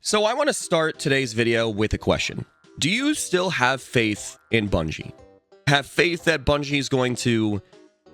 So I want to start today's video with a question. Do you still have faith in Bungie? Have faith that Bungie is going to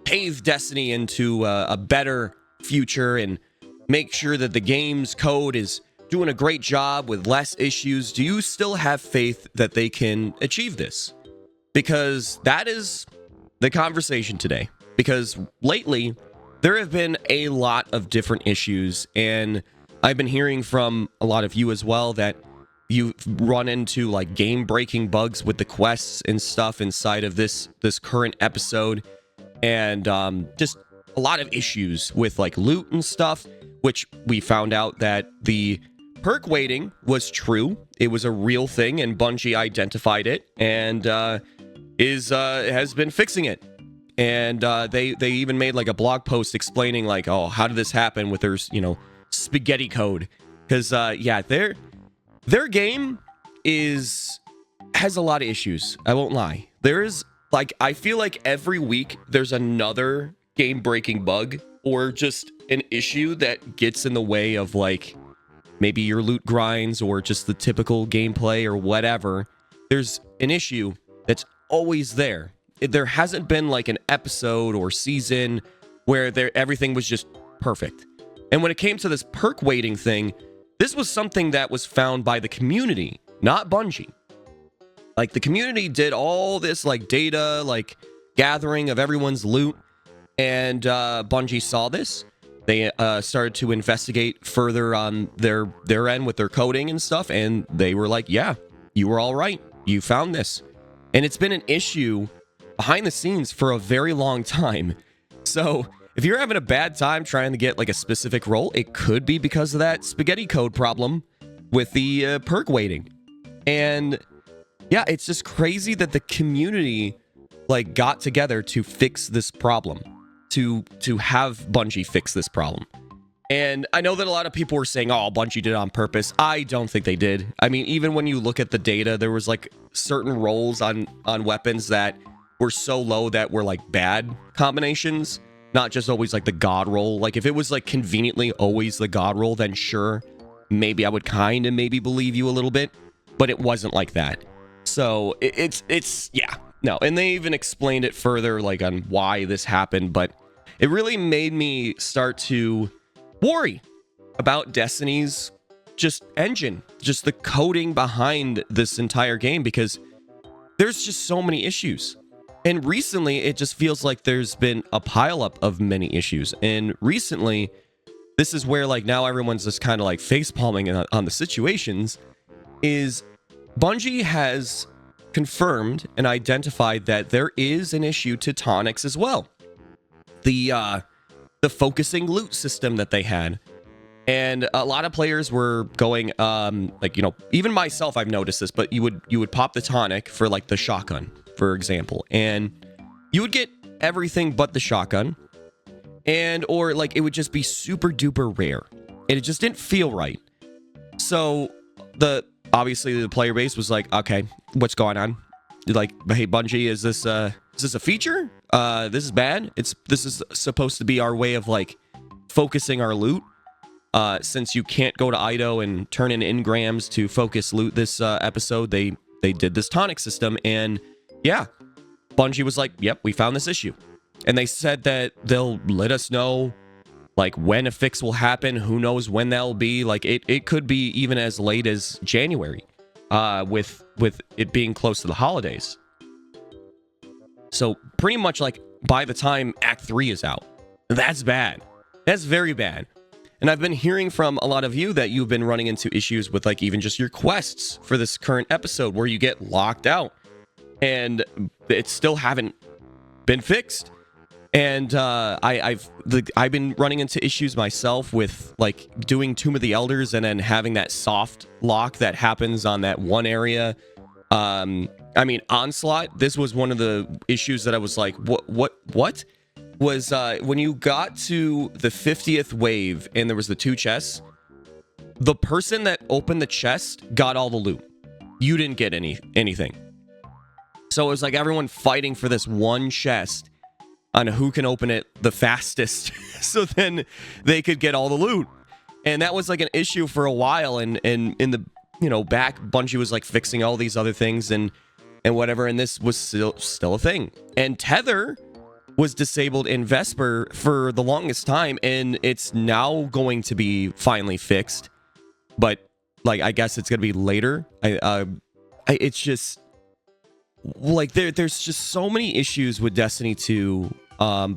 pave Destiny into a better future and make sure that the game's code is doing a great job with less issues? Do you still have faith that they can achieve this? Because that is the conversation today. Because lately, there have been a lot of different issues, and I've been hearing from a lot of you as well that you've run into like game-breaking bugs with the quests and stuff inside of this current episode, and just a lot of issues with like loot and stuff, which we found out that the perk waiting was true. It was a real thing, and Bungie identified it and has been fixing it. And they even made like a blog post explaining like, oh, how did this happen with their spaghetti code? Because their game has a lot of issues. I won't lie. There is like, I feel like every week there's another game breaking bug or just an issue that gets in the way of like maybe your loot grinds or just the typical gameplay or whatever. There's an issue that's always there. There hasn't been like an episode or season where everything was just perfect. And when it came to this perk waiting thing, this was something that was found by the community, not Bungie. Like the community did all this like data, like gathering of everyone's loot, and Bungie saw this. They started to investigate further on their end with their coding and stuff, and they were like, yeah, you were all right. You found this. And it's been an issue behind the scenes for a very long time. So if you're having a bad time trying to get like a specific role, it could be because of that spaghetti code problem with the perk waiting. And yeah, it's just crazy that the community like got together to fix this problem, to have Bungie fix this problem. And I know that a lot of people were saying, oh, Bungie did it on purpose. I don't think they did. I mean, even when you look at the data, there was like certain rolls on weapons that were so low that were like bad combinations, not just always like the god roll. Like if it was like conveniently always the god roll, then sure, maybe I would kind of maybe believe you a little bit, but it wasn't like that. So it's yeah, no. And they even explained it further like on why this happened, but it really made me start to worry about Destiny's just engine, just the coding behind this entire game, because there's just so many issues. And recently, it just feels like there's been a pileup of many issues. And recently, this is where like now everyone's just kind of like facepalming on the situations, is Bungie has confirmed and identified that there is an issue to Tonics as well. The focusing loot system that they had. And a lot of players were going, even myself, I've noticed this, but you would pop the tonic for like the shotgun, for example, and you would get everything but the shotgun, or like it would just be super duper rare, and it just didn't feel right. So obviously the player base was like, okay, what's going on? Like, hey, Bungie, is this a feature? This is bad. This is supposed to be our way of like focusing our loot. Since you can't go to Ido and turn in engrams to focus loot this episode, they did this tonic system, and yeah, Bungie was like, yep, we found this issue. And they said that they'll let us know like when a fix will happen. Who knows when that'll be? Like it could be even as late as January, with it being close to the holidays. So pretty much like by the time Act 3 is out. That's bad. That's very bad. And I've been hearing from a lot of you that you've been running into issues with like even just your quests for this current episode where you get locked out and it still haven't been fixed. And I've been running into issues myself with like doing Tomb of the Elders and then having that soft lock that happens on that one area. I mean, Onslaught, this was one of the issues that I was like, what was when you got to the 50th wave and there was the 2 chests, the person that opened the chest got all the loot. You didn't get anything. So it was like everyone fighting for this one chest on who can open it the fastest so then they could get all the loot. And that was like an issue for a while. And in the, back, Bungie was like fixing all these other things and whatever. And this was still a thing. And Tether was disabled in Vesper for the longest time. And it's now going to be finally fixed. But like, I guess it's going to be later. It's just like there's just so many issues with Destiny 2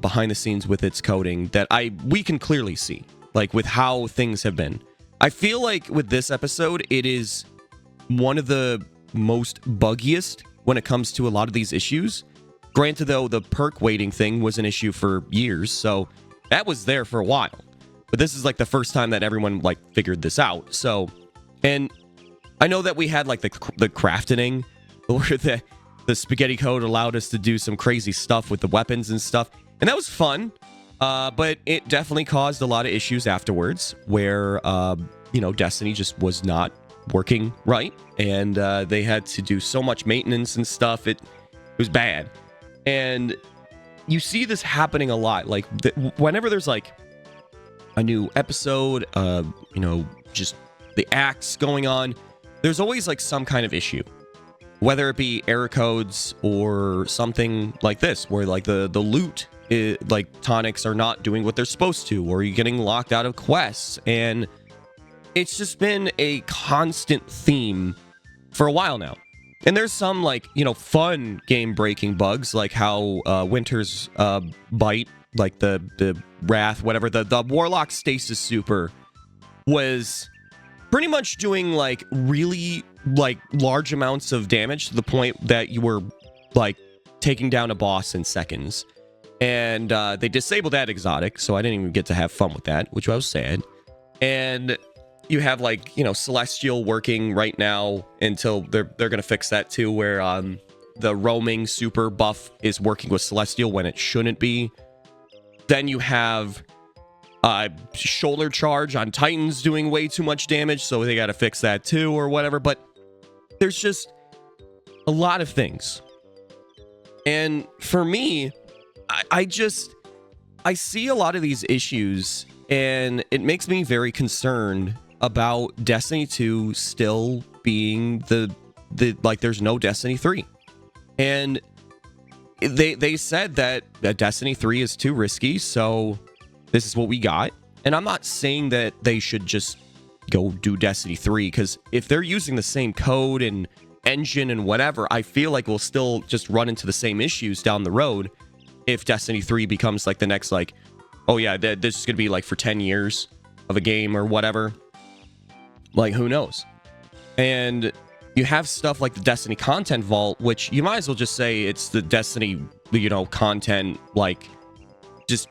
behind the scenes with its coding that we can clearly see, like with how things have been. I feel like with this episode, it is one of the most buggiest when it comes to a lot of these issues. Granted, though, the perk waiting thing was an issue for years, so that was there for a while. But this is like the first time that everyone like figured this out. So, and I know that we had like the crafting, where the spaghetti code allowed us to do some crazy stuff with the weapons and stuff, and that was fun. But it definitely caused a lot of issues afterwards, where Destiny just was not working right, and they had to do so much maintenance and stuff. It was bad, and you see this happening a lot. Like whenever there's like a new episode, just the acts going on, there's always like some kind of issue, whether it be error codes or something like this, where like the loot, like tonics are not doing what they're supposed to, or you're getting locked out of quests. And it's just been a constant theme for a while now. And there's some like, fun game breaking bugs, like how Winter's bite, like the Wrath, whatever, the Warlock Stasis Super was pretty much doing like really like large amounts of damage to the point that you were like taking down a boss in seconds. And they disabled that exotic, so I didn't even get to have fun with that, which I was sad. And you have like, Celestial working right now until they're going to fix that too, where the roaming super buff is working with Celestial when it shouldn't be. Then you have shoulder charge on Titans doing way too much damage, so they got to fix that too or whatever. But there's just a lot of things. And for me, I see a lot of these issues, and it makes me very concerned about Destiny 2 still being the like there's no Destiny 3. And they said that Destiny 3 is too risky, so this is what we got. And I'm not saying that they should just go do Destiny 3, because if they're using the same code and engine and whatever, I feel like we'll still just run into the same issues down the road if Destiny 3 becomes like the next, like, oh yeah, this is gonna be like for 10 years of a game or whatever. Like, who knows? And you have stuff like the Destiny Content Vault, which you might as well just say it's the Destiny, content, like, just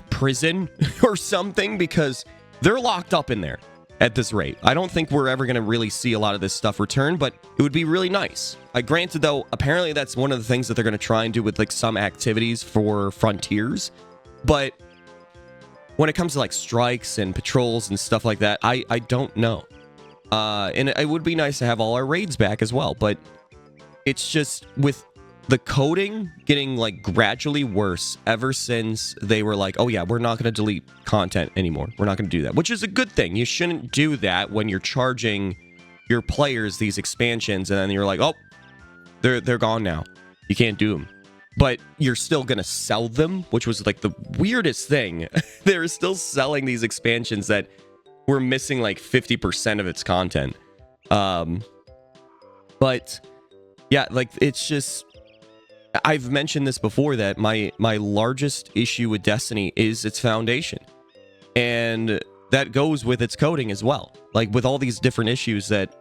prison or something, because they're locked up in there at this rate. I don't think we're ever going to really see a lot of this stuff return, but it would be really nice. Granted, though, apparently that's one of the things that they're going to try and do with like some activities for Frontiers, but when it comes to like strikes and patrols and stuff like that, I don't know. And it would be nice to have all our raids back as well, but it's just with the coding getting like gradually worse ever since they were like, oh yeah, we're not going to delete content anymore. We're not going to do that, which is a good thing. You shouldn't do that when you're charging your players these expansions and then you're like, oh, they're gone now. You can't do them. But you're still going to sell them, which was like the weirdest thing. They're still selling these expansions that were missing like 50% of its content. But yeah, like it's just, I've mentioned this before that my largest issue with Destiny is its foundation. And that goes with its coding as well. Like with all these different issues that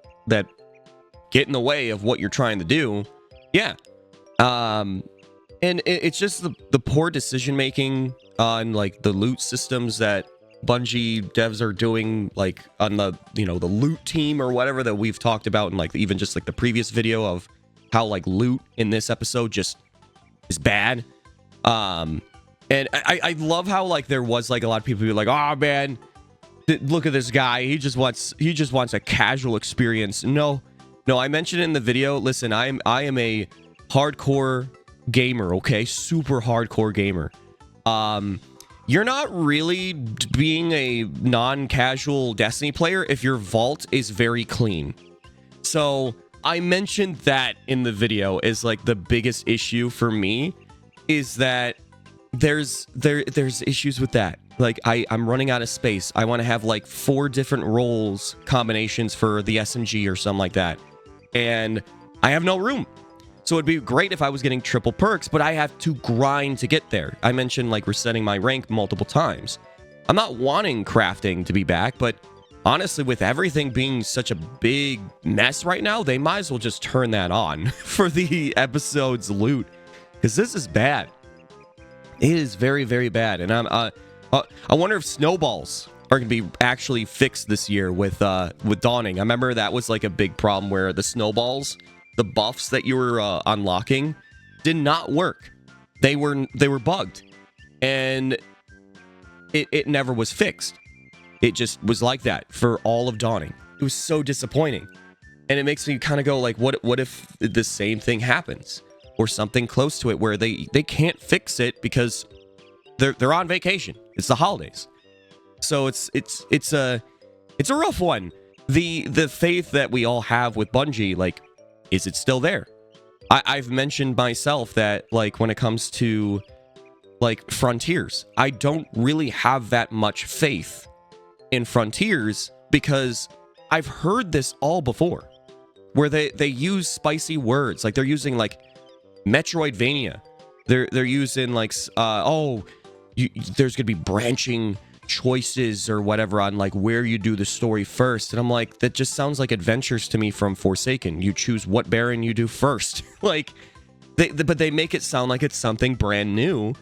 get in the way of what you're trying to do. Yeah. And it's just the poor decision making on like the loot systems that Bungie devs are doing, like on the the loot team or whatever that we've talked about, and like even just like the previous video of how like loot in this episode just is bad. And I love how like there was like a lot of people who were like, oh man, look at this guy, he just wants a casual experience. No, I mentioned it in the video. Listen, I am a hardcore gamer, okay? Super hardcore gamer. you're not really being a non-casual Destiny player if your vault is very clean. So I mentioned that in the video as like the biggest issue for me is that there's issues with that. Like I'm running out of space. I want to have like 4 different roles combinations for the SMG or something like that, and I have no room. So it'd be great if I was getting triple perks, but I have to grind to get there. I mentioned like resetting my rank multiple times. I'm not wanting crafting to be back, but honestly, with everything being such a big mess right now, they might as well just turn that on for the episode's loot, because this is bad. It is very, very bad. And I wonder if snowballs are going to be actually fixed this year with Dawning. I remember that was like a big problem where the snowballs, the buffs that you were unlocking, did not work. They were bugged, and it never was fixed. It just was like that for all of Dawning. It was so disappointing, and it makes me kind of go like, what if the same thing happens, or something close to it, where they can't fix it because they're on vacation. It's the holidays, so it's a rough one. The faith that we all have with Bungie, like, is it still there? I've mentioned myself that, like, when it comes to like Frontiers, I don't really have that much faith in Frontiers, because I've heard this all before, where they use spicy words, like they're using like Metroidvania. They're using like there's gonna be branching choices or whatever on like where you do the story first, and I'm like, that just sounds like adventures to me from Forsaken. You choose what Baron you do first. Like but they make it sound like it's something brand new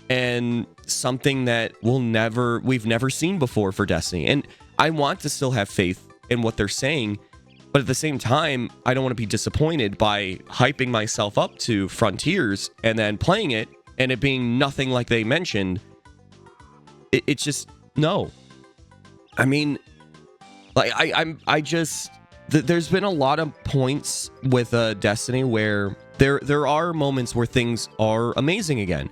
and something that we've never seen before for Destiny. And I want to still have faith in what they're saying, but at the same time, I don't want to be disappointed by hyping myself up to Frontiers and then playing it and it being nothing like they mentioned. It's just, no. I mean, like, there's been a lot of points with Destiny where there are moments where things are amazing again.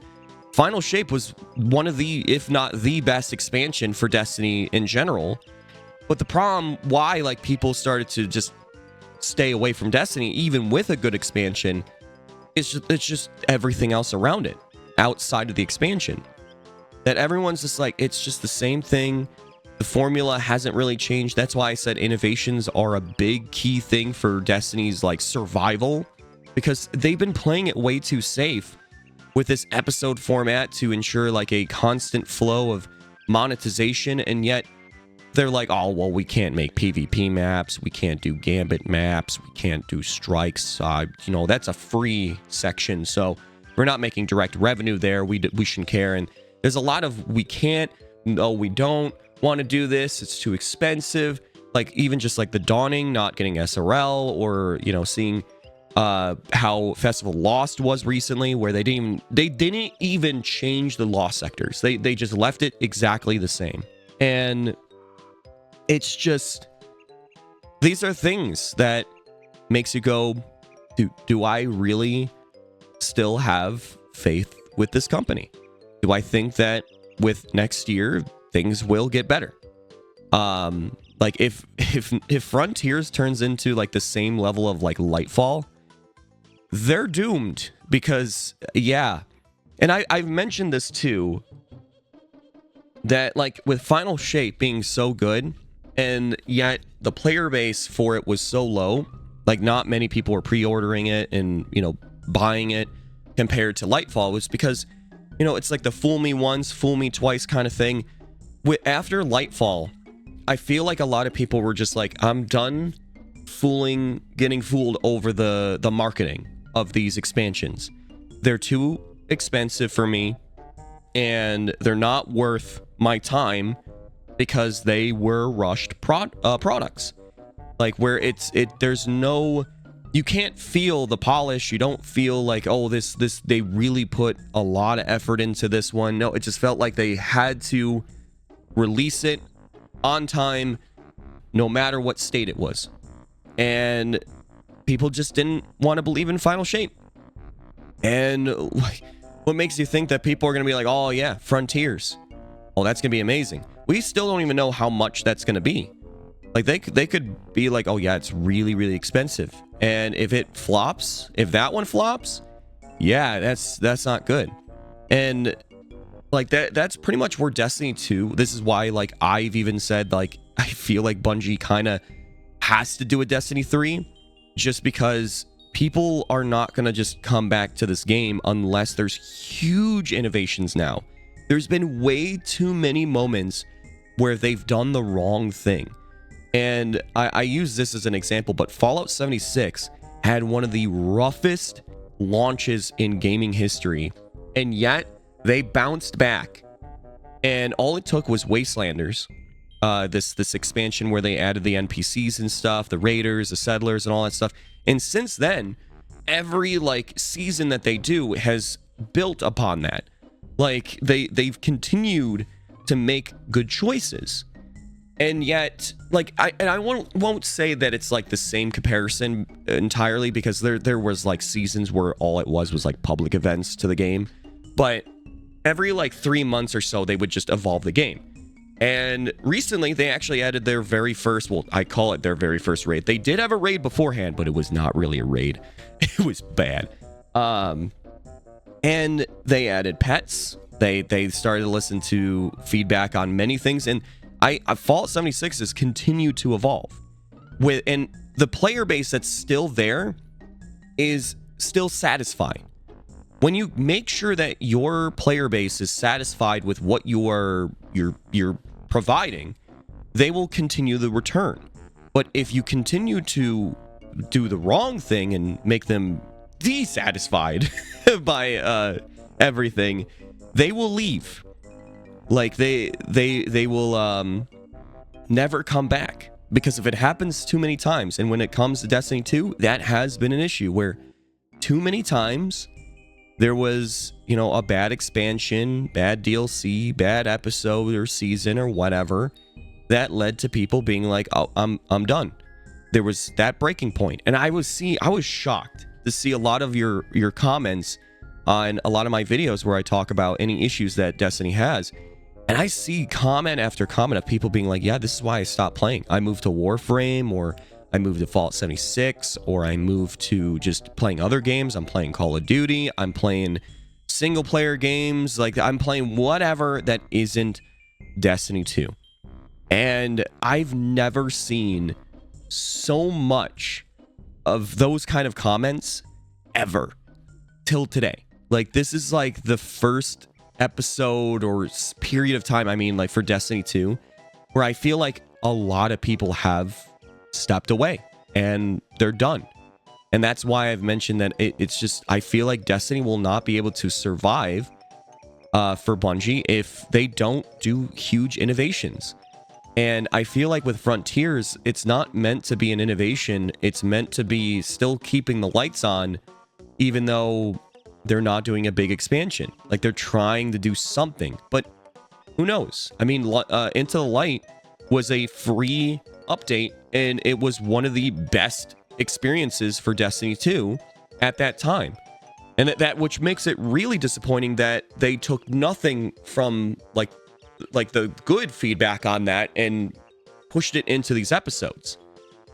Final Shape was one of the, if not the best expansion for Destiny in general. But the problem why like people started to just stay away from Destiny, even with a good expansion, it's just everything else around it, outside of the expansion. That everyone's just like, it's just the same thing. The formula hasn't really changed. That's why I said innovations are a big key thing for Destiny's like survival, because they've been playing it way too safe with this episode format to ensure like a constant flow of monetization, and yet they're like, oh, well, we can't make PvP maps, we can't do Gambit maps, we can't do strikes, that's a free section, so we're not making direct revenue there, we shouldn't care. And there's a lot of we don't want to do this, it's too expensive. Like even just like the Dawning not getting SRL, or seeing how Festival Lost was recently, where they didn't even change the lost sectors. They just left it exactly the same. And it's just, these are things that makes you go, do I really still have faith with this company? Do I think that with next year things will get better? Like if Frontiers turns into like the same level of like Lightfall, they're doomed. Because yeah, and I've mentioned this too, that like with Final Shape being so good, and yet the player base for it was so low, like not many people were pre-ordering it and buying it compared to Lightfall, was because it's like the fool me once, fool me twice kind of thing. After Lightfall, I feel like a lot of people were just like, I'm done getting fooled over the marketing of these expansions. They're too expensive for me, and they're not worth my time, because they were rushed products. Like where there's no, you can't feel the polish. You don't feel like, oh, this they really put a lot of effort into this one. No, it just felt like they had to release it on time, no matter what state it was. And people just didn't want to believe in Final Shape. And what makes you think that people are going to be like, oh yeah, Frontiers, Oh, that's gonna be amazing. We still don't even know how much that's gonna be. Like they could be like, oh yeah, it's really, really expensive. And if it flops, if that one flops, yeah, that's not good. And like that's pretty much where Destiny 2, this is why like I've even said like I feel like Bungie kind of has to do a Destiny 3, just because people are not going to just come back to this game unless there's huge innovations now. There's been way too many moments where they've done the wrong thing. And I use this as an example, but Fallout 76 had one of the roughest launches in gaming history, and yet they bounced back. And all it took was Wastelanders, this expansion where they added the NPCs and stuff, the raiders, the settlers, and all that stuff. And since then, every like season that they do has built upon that. Like they've continued to make good choices. And yet, like I won't say that it's like the same comparison entirely, because there was like seasons where all it was like public events to the game. But every like 3 months or so, they would just evolve the game. And recently, they actually added their very first, well, I call it their very first raid. They did have a raid beforehand, but it was not really a raid. It was bad. And they added pets. They started to listen to feedback on many things. And Fallout 76 has continued to evolve. And the player base that's still there is still satisfying. When you make sure that your player base is satisfied with what you're providing, they will continue the return. But if you continue to do the wrong thing and make them dissatisfied by everything, they will leave. Like they will never come back, because if it happens too many times, and when it comes to Destiny 2, that has been an issue where too many times there was, you know, a bad expansion, bad DLC, bad episode or season or whatever that led to people being like, oh, I'm done. There was that breaking point. And I was shocked to see a lot of your comments on a lot of my videos where I talk about any issues that Destiny has. And I see comment after comment of people being like, yeah, this is why I stopped playing. I moved to Warframe, or I moved to Fallout 76, or I moved to just playing other games. I'm playing Call of Duty. I'm playing single player games. Like I'm playing whatever that isn't Destiny 2. And I've never seen so much of those kind of comments ever till today. Like this is like the first episode or period of time, I mean, like for Destiny 2, where I feel like a lot of people have stepped away and they're done. And that's why I've mentioned that it's just, I feel like Destiny will not be able to survive for Bungie if they don't do huge innovations. And I feel like with Frontiers, it's not meant to be an innovation. It's meant to be still keeping the lights on, even though they're not doing a big expansion. Like they're trying to do something, but who knows? I mean, Into the Light was a free update, and it was one of the best experiences for Destiny 2 at that time. And that which makes it really disappointing that they took nothing from like the good feedback on that and pushed it into these episodes.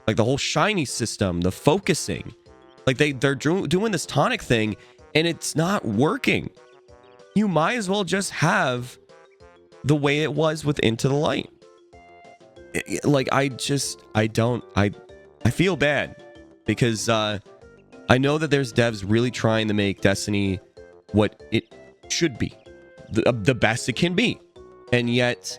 Like the whole shiny system, the focusing. Like they're doing this tonic thing, and it's not working. You might as well just have the way it was with Into the Light. Like I feel bad, because I know that there's devs really trying to make Destiny what it should be, the best it can be. And yet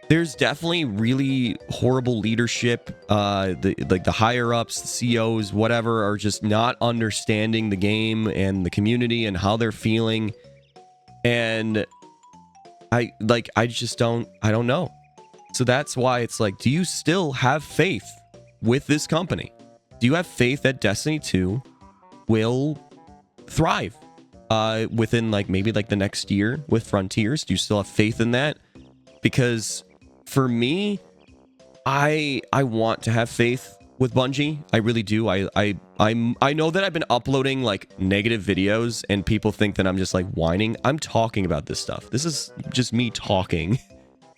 there's definitely really horrible leadership. The higher ups, the COs, whatever, are just not understanding the game and the community and how they're feeling. And I don't know. So that's why it's like, do you still have faith with this company? Do you have faith that Destiny 2 will thrive within like maybe like the next year with Frontiers? Do you still have faith in that? Because for me, I want to have faith with Bungie. I really do. I know that I've been uploading like negative videos and people think that I'm just like whining. I'm talking about this stuff. This is just me talking.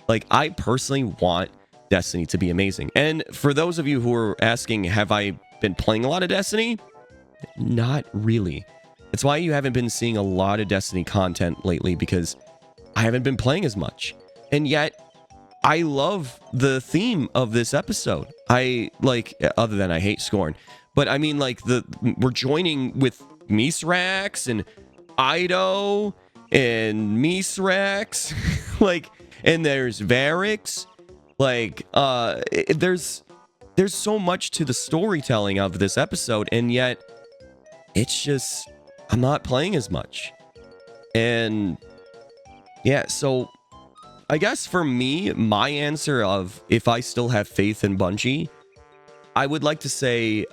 Like, I personally want Destiny to be amazing. And for those of you who are asking, have I been playing a lot of Destiny? Not really. That's why you haven't been seeing a lot of Destiny content lately, because I haven't been playing as much. And yet, I love the theme of this episode. I like, other than I hate Scorn, but I mean, like, we're joining with Misrax and Ido and Misrax, like, and there's Varix, like, there's so much to the storytelling of this episode, and yet it's just, I'm not playing as much. And yeah, so I guess for me, my answer of if I still have faith in Bungie, I would like to say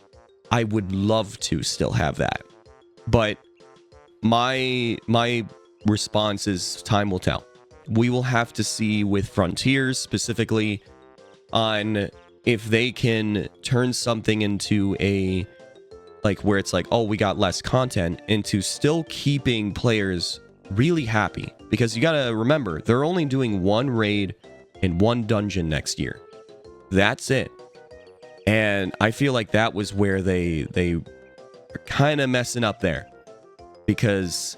I would love to still have that. But my response is time will tell. We will have to see with Frontiers specifically on if they can turn something into a, like, where it's like, oh, we got less content, into still keeping players really happy. Because you gotta remember, they're only doing one raid and one dungeon next year. That's it. And I feel like that was where they are kind of messing up there. Because,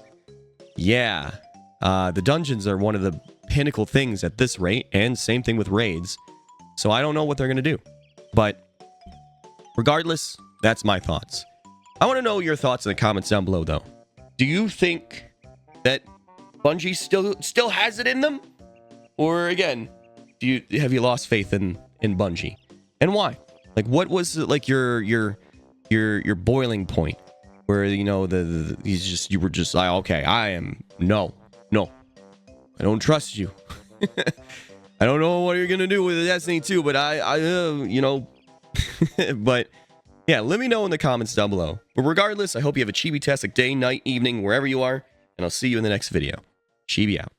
yeah, the dungeons are one of the pinnacle things at this rate, and same thing with raids. So I don't know what they're gonna do. But regardless, that's my thoughts. I want to know your thoughts in the comments down below, though. Do you think that Bungie still has it in them, or again, have you lost faith in Bungie, and why? Like, what was like your boiling point where, you know, you were just like, okay, I am no, I don't trust you. I don't know what you're gonna do with Destiny 2, but I you know, but yeah, let me know in the comments down below. But regardless, I hope you have a chibi-tastic day, night, evening, wherever you are, and I'll see you in the next video. Chibi out.